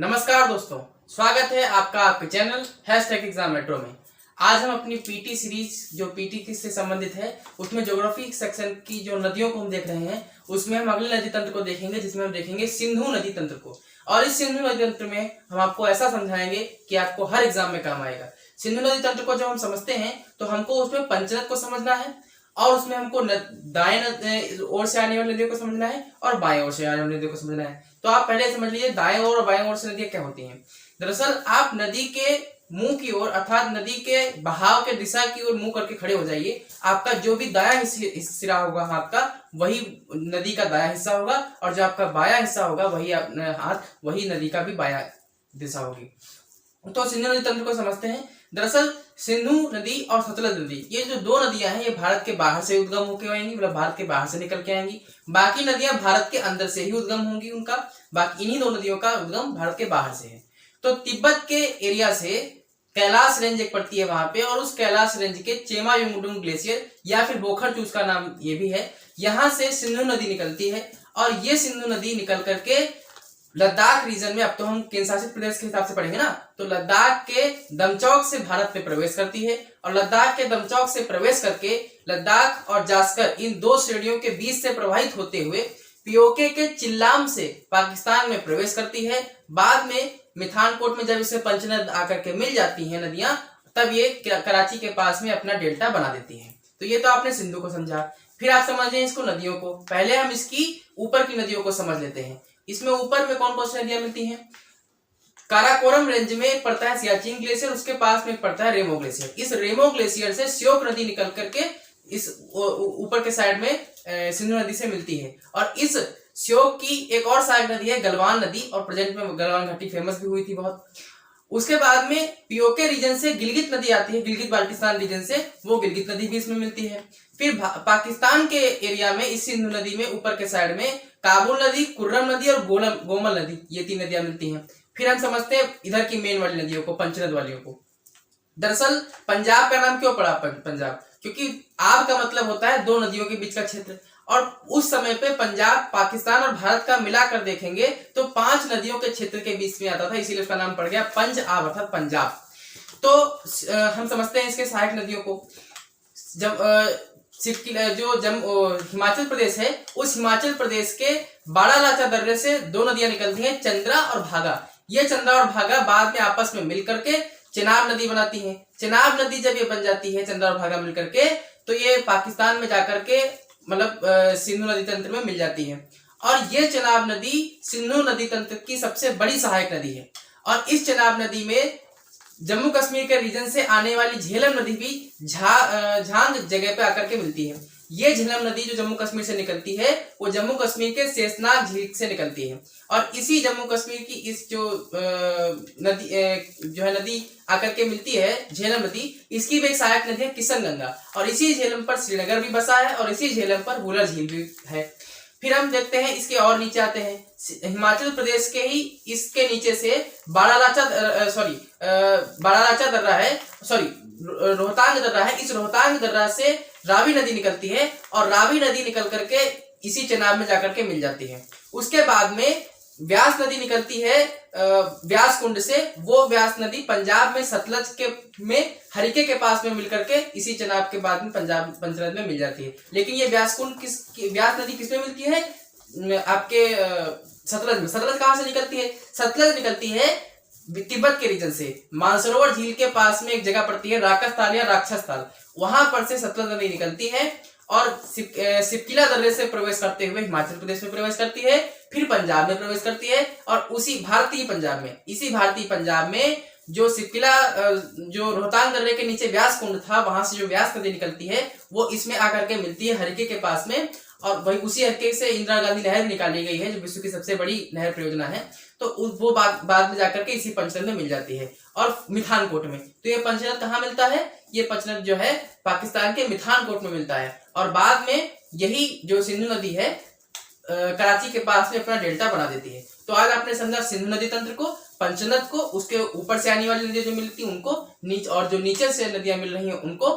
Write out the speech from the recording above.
नमस्कार दोस्तों, स्वागत है आपका आपके चैनल #एग्जाम मेट्रो में। आज हम अपनी पीटी सीरीज जो पीटी से संबंधित है उसमें ज्योग्राफी सेक्शन की जो नदियों को हम देख रहे हैं उसमें हम अगले नदी तंत्र को देखेंगे, जिसमें हम देखेंगे सिंधु नदी तंत्र को। और इस सिंधु नदी तंत्र में हम आपको ऐसा समझाएंगे कि आपको हर एग्जाम में काम आएगा। सिंधु नदी तंत्र को जब हम समझते हैं तो हमको उसमें पंचनद को समझना है और उसमें हमको दाएं ओर से आने वाली नदियों को समझना है और बाएं ओर से आने वाली नदियों को समझना है। तो आप पहले समझ लीजिए दाएं ओर और बाएं ओर से नदियां क्या होती हैं। दरअसल आप नदी के मुंह की ओर अर्थात नदी के बहाव के दिशा की ओर मुंह करके खड़े हो जाइए। आपका जो भी दायां सिरा होगा हाथ का वही नदी का दायां हिस्सा होगा और जो आपका बायां हिस्सा होगा वही नदी का भी बायां दिशा होगी। तो सिंधु नदी तंत्र को समझते हैं। दरअसल सिंधु नदी और सतलज नदी ये जो दो नदियां हैं ये भारत के बाहर से उद्गम होकर आएंगी, मतलब भारत के बाहर से निकल के आएंगी। बाकी नदियां भारत के अंदर से ही उद्गम होंगी उनका। बाकी इन्हीं दो नदियों का उद्गम भारत के बाहर से है। तो तिब्बत के एरिया से कैलाश रेंज एक पड़ती है वहां पे और उस कैलाश रेंज के चेमा युंगडुंग ग्लेशियर या फिर बोखरचूस का नाम ये भी है, यहाँ से सिंधु नदी निकलती है। और ये सिंधु नदी निकल करके लद्दाख रीजन में, अब तो हम केंद्र शासित प्रदेश के हिसाब से पढ़ेंगे ना, तो लद्दाख के दमचौक से भारत में प्रवेश करती है और लद्दाख के दमचौक से प्रवेश करके लद्दाख और जास्कर इन दो श्रेणियों के बीच से प्रवाहित होते हुए पीओके के चिल्लाम से पाकिस्तान में प्रवेश करती है। बाद में मिठानकोट में जब इसे पंचनद आकर के मिल जाती है नदियां, तब ये कराची के पास में अपना डेल्टा बना देती है। तो ये तो आपने सिंधु को समझा। फिर आप समझें इसको नदियों को। पहले हम इसकी ऊपर की नदियों को समझ लेते हैं। इसमें ऊपर में कौन कौन सी नदियां मिलती हैं? काराकोरम रेंज में पड़ता है सियाचिन ग्लेशियर, उसके पास में पड़ता है रेमो ग्लेशियर। इस रेमो ग्लेशियर से श्योक नदी निकल करके इस ऊपर के साइड में सिंधु नदी से मिलती है। और इस श्योक की एक और सहायक नदी है गलवान नदी, और प्रेजेंट में गलवान घाटी फेमस भी हुई थी बहुत। उसके बाद में पीओके रीजन से गिलगित नदी आती है, गिलगित बाल्टिस्तान रीजन से, वो गिलगित नदी भी इसमें मिलती है। फिर पाकिस्तान के एरिया में इस सिंधु नदी में ऊपर के साइड में काबुल नदी, कुर्रम नदी और गोमल नदी, ये तीन नदियां मिलती हैं। फिर हम समझते हैं इधर की मेन वाली नदियों को, पंचनद वालियों को। दरअसल पंजाब का नाम क्यों पड़ा पंजाब? क्योंकि आब का मतलब होता है दो नदियों के बीच का क्षेत्र, और उस समय पे पंजाब पाकिस्तान और भारत का मिलाकर देखेंगे तो 5 नदियों के क्षेत्र के बीच में आता था, इसीलिए उसका नाम पड़ गया पंज आब अर्थात पंजाब। तो हम समझते हैं इसके सहायक नदियों को। जब हिमाचल प्रदेश है, उस हिमाचल प्रदेश के बाड़ालाचा दर्रे से दो नदियां निकलती हैं, चंद्रा और भागा। ये चंद्रा और भागा बाद में आपस में मिल करके चेनाब नदी बनाती है। चेनाब नदी जब ये बन जाती है चंद्रा और भागा मिलकर के, तो ये पाकिस्तान में जाकर के मतलब सिंधु नदी तंत्र में मिल जाती है। और ये चेनाब नदी सिंधु नदी तंत्र की सबसे बड़ी सहायक नदी है। और इस चेनाब नदी में जम्मू कश्मीर के रीजन से आने वाली झेलम नदी भी झांग जगह पे आकर के मिलती है। ये झेलम नदी जो जम्मू कश्मीर से निकलती है वो जम्मू कश्मीर के शेषनाग झील से निकलती है। और इसी जम्मू कश्मीर की इस जो नदी आकर के मिलती है झेलम नदी, इसकी भी एक सहायक नदी है किशन गंगा। और इसी झेलम पर श्रीनगर भी बसा है और इसी झेलम पर वुलर झील भी है। फिर हम देखते हैं इसके और नीचे आते हैं, हिमाचल प्रदेश के ही इसके नीचे से बाड़ालाचा दर्रा है, रोहतांग दर्रा है। इस रोहतांग दर्रा से रावी नदी निकलती है और रावी नदी निकल करके इसी चेनाब में जाकर के मिल जाती है। उसके बाद में व्यास नदी निकलती है व्यास कुंड से। वो व्यास नदी पंजाब में सतलज के में हरिके के पास में मिलकर के इसी चेनाब के बाद में पंजाब पंचनद में मिल जाती है। लेकिन ये व्यास नदी किसमें मिलती है? आपके सतलज में। सतलज कहाँ से निकलती है? सतलज निकलती है तिब्बत के रीजन से। मानसरोवर झील के पास में एक जगह पड़ती है राकस या राक्षस ताल, वहां पर से सतलज नदी निकलती है और सिपकिला दर्रे से प्रवेश करते हुए हिमाचल प्रदेश में प्रवेश करती है, फिर पंजाब में प्रवेश करती है। और उसी भारतीय पंजाब में जो सिपकिला जो रोहतांग दर्रे के नीचे व्यास कुंड था, वहां से जो व्यास नदी निकलती है वो इसमें आकर के मिलती है हरिके के पास में। और वही उसी हरिके से इंदिरा गांधी नहर निकाली गई है जो विश्व की सबसे बड़ी नहर परियोजना है। तो वो बाद में जाकर के इसी पंचनद में मिल जाती है और मिठानकोट में। तो ये पंचनद कहाँ मिलता है? ये पंचनद जो है पाकिस्तान के मिठानकोट में मिलता है। और बाद में यही जो सिंधु नदी है कराची के पास में अपना डेल्टा बना देती है। तो आज आपने समझा सिंधु नदी तंत्र को, पंचनद को, उसके ऊपर से आने वाली नदियां जो मिलती हैं उनको, और जो नीचे से नदियां मिल रही हैं उनको।